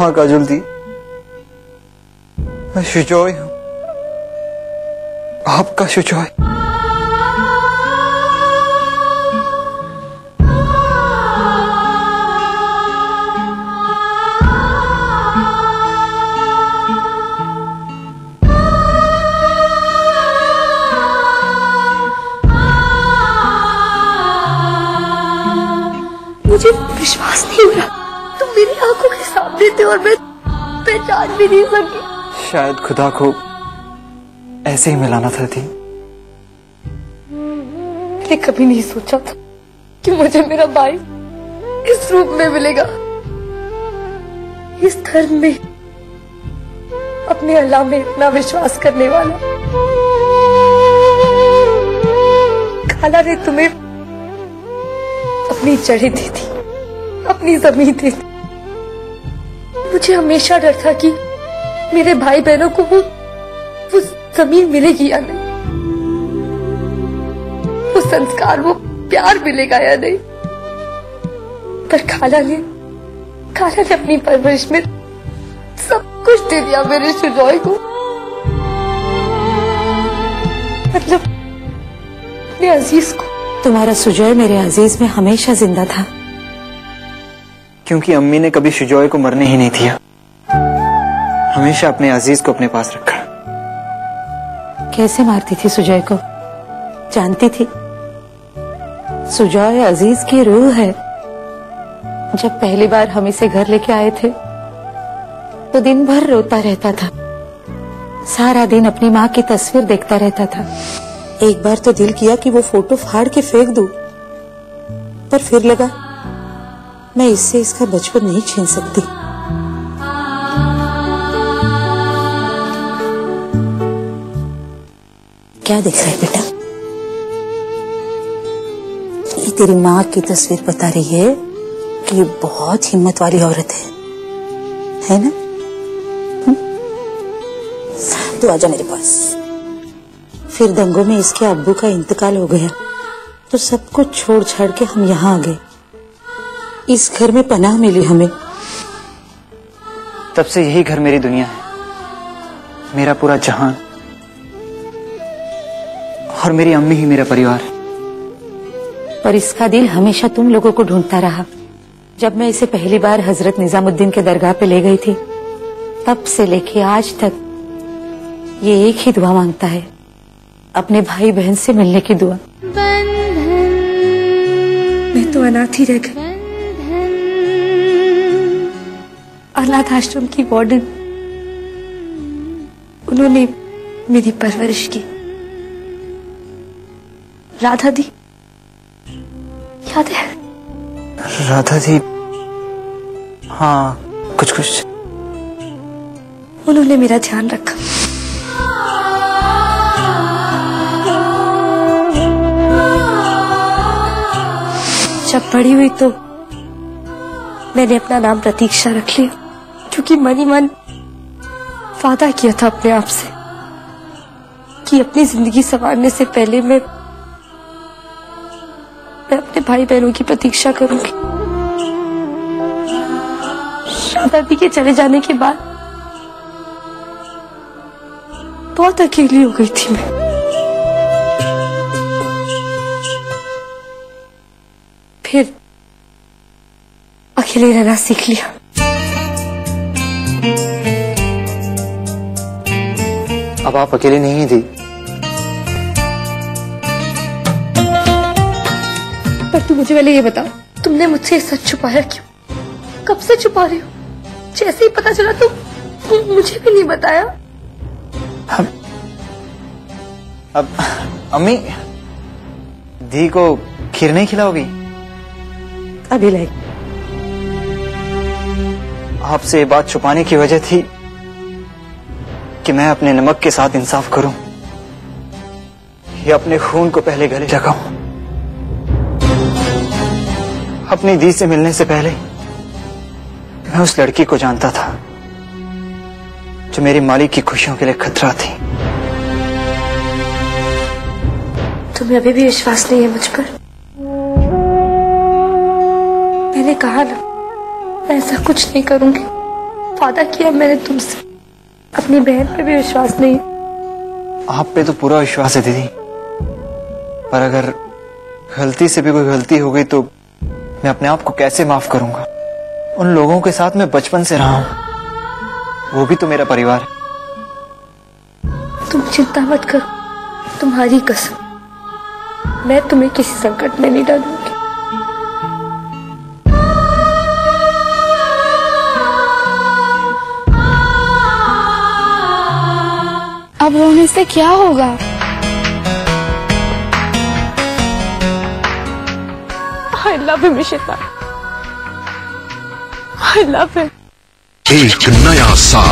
हाँ काजल दी, मैं सुजॉय हूं, आपका सुजॉय। मुझे विश्वास नहीं हो रहा, तुम मेरी आंखों के सामने थे और मैं पहचान भी नहीं सकी। शायद खुदा को ऐसे ही मिलाना था दी। मैंने कभी नहीं सोचा था कि मुझे मेरा भाई इस रूप में मिलेगा, इस धर्म में, अपने अल्लाह में इतना विश्वास करने वाला। खाला ने तुम्हें अपनी जड़ें दी थी, अपनी जमीन दी थी। मुझे हमेशा डर था कि मेरे भाई बहनों को वो जमीन मिलेगी या नहीं, वो संस्कार, वो प्यार मिलेगा या नहीं। पर खाला ने अपनी परवरिश में सब कुछ दे दिया मेरे सुजॉय को, मतलब अपने अजीज को। तुम्हारा सुजॉय मेरे अजीज में हमेशा जिंदा था, क्योंकि अम्मी ने कभी सुजॉय को मरने ही नहीं दिया, हमेशा अपने अजीज को अपने पास रखा। कैसे मारती थी सुजॉय को? जानती थी सुजॉय अजीज की रूह है। जब पहली बार हम इसे घर लेके आए थे तो दिन भर रोता रहता था, सारा दिन अपनी माँ की तस्वीर देखता रहता था। एक बार तो दिल किया कि वो फोटो फाड़ के फेंक दूं, पर फिर लगा मैं इससे इसका बचपन नहीं छीन सकती। क्या देख रहा है बेटा? ये तेरी माँ की तस्वीर बता रही है कि ये बहुत हिम्मत वाली औरत है ना? तो आजा मेरे पास। फिर दंगों में इसके अब्बू का इंतकाल हो गया तो सब कुछ छोड़ छाड़ के हम यहाँ आ गए। इस घर में पनाह मिली हमें। तब से यही घर मेरी दुनिया है, मेरा पूरा जहान, और मेरी अम्मी ही मेरा परिवार है। पर इसका दिल हमेशा तुम लोगों को ढूंढता रहा। जब मैं इसे पहली बार हजरत निजामुद्दीन के दरगाह पे ले गई थी, तब से लेके आज तक ये एक ही दुआ मांगता है, अपने भाई बहन से मिलने की दुआ। मैं तो अनाथ ही रह गई, अनाथ आश्रम की वार्डन। उन्होंने मेरी परवरिश की। राधा दी, याद है? राधा दी, हाँ कुछ कुछ। उन्होंने मेरा ध्यान रखा। जब बड़ी हुई तो मैंने अपना नाम प्रतीक्षा रख लिया, क्योंकि मन ही मन वादा किया था अपने आप से कि अपनी जिंदगी संवारने से पहले मैं अपने भाई बहनों की प्रतीक्षा करूंगी। राधा दी के चले जाने के बाद बहुत अकेली हो गई थी मैं। फिर अकेले रहना सीख लिया। अब आप अकेले नहीं थी। पर तू मुझे पहले ये बता, तुमने मुझसे सच छुपाया क्यों? कब से छुपा रही हो? जैसे ही पता चला तुम मुझे भी नहीं बताया। अब अम्मी, दी को खीर नहीं खिलाओगी? अभी लाए। आपसे ये बात छुपाने की वजह थी कि मैं अपने नमक के साथ इंसाफ करूं या अपने खून को पहले गले लगाऊं। अपनी दी से मिलने से पहले मैं उस लड़की को जानता था जो मेरी मालिक की खुशियों के लिए खतरा थी। तुम्हें अभी भी विश्वास नहीं है मुझ पर? मैंने कहा ना, मैं ऐसा कुछ नहीं करूंगी। वादा किया मैंने तुमसे, अपनी बहन पे भी विश्वास नहीं। आप पे तो पूरा विश्वास है दीदी, पर अगर गलती से भी कोई गलती हो गई तो मैं अपने आप को कैसे माफ करूंगा? उन लोगों के साथ मैं बचपन से रहा हूं, वो भी तो मेरा परिवार है। तुम चिंता मत करो, तुम्हारी कसम, मैं तुम्हें किसी संकट में नहीं डालूंगी। अब रोने से क्या होगा? I love him, Ishita. I love him। एक नया साल